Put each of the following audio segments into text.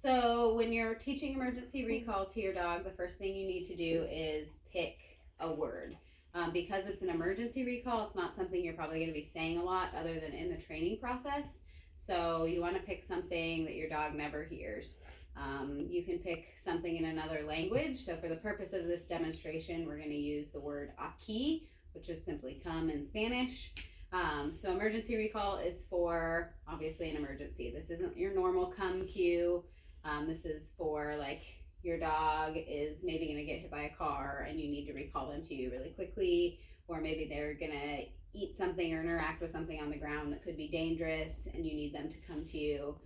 So when you're teaching emergency recall to your dog, the first thing you need to do is pick a word. Because it's an emergency recall, it's not something you're probably going to be saying a lot other than in the training process. So you want to pick something that your dog never hears. You can pick something in another language. So for the purpose of this demonstration, we're going to use the word aquí, which is simply come in Spanish. So emergency recall is for obviously an emergency. This isn't your normal come cue. This is for like your dog is maybe going to get hit by a car and you need to recall them to you really quickly, or maybe they're going to eat something or interact with something on the ground that could be dangerous and you need them to come to you.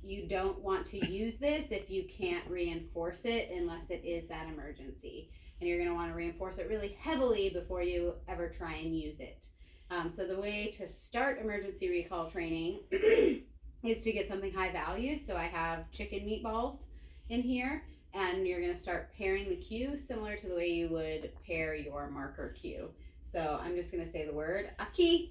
You don't want to use this if you can't reinforce it unless it is that emergency. And you're going to want to reinforce it really heavily before you ever try and use it. So the way to start emergency recall training is to get something high value. So I have chicken meatballs in here, and you're going to start pairing the cue similar to the way you would pair your marker cue. So I'm just going to say the word aquí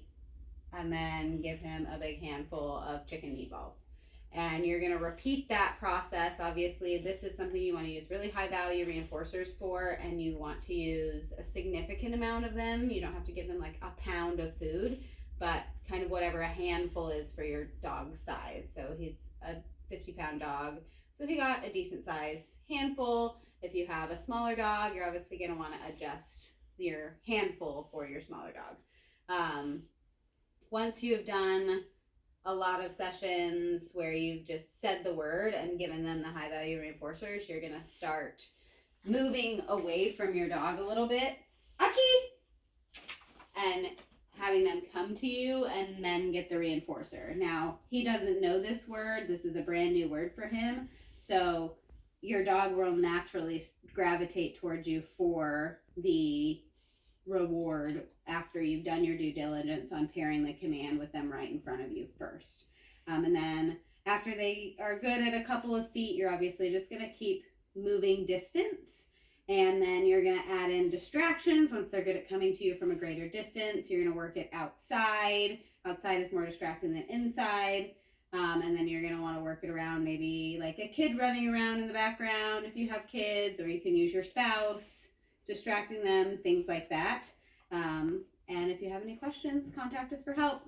and then give him a big handful of chicken meatballs. And you're going to repeat that process. Obviously, this is something you want to use really high value reinforcers for, and you want to use a significant amount of them. You don't have to give them like a pound of food, but kind of whatever a handful is for your dog's size. So he's a 50-pound dog. So if you got a decent size handful, if you have a smaller dog, you're obviously going to want to adjust your handful for your smaller dog. Once you have done a lot of sessions where you've just said the word and given them the high value reinforcers, you're going to start moving away from your dog a little bit, Aki, and having them come to you and then get the reinforcer. Now, he doesn't know this word. This is a brand new word for him. So your dog will naturally gravitate towards you for the reward after you've done your due diligence on pairing the command with them right in front of you first. And then after they are good at a couple of feet, you're obviously just going to keep moving distance. And then you're going to add in distractions. Once they're good at coming to you from a greater distance, you're going to work it outside. Outside is more distracting than inside. And then you're going to want to work it around maybe like a kid running around in the background if you have kids, or you can use your spouse, distracting them, things like that. And if you have any questions, contact us for help.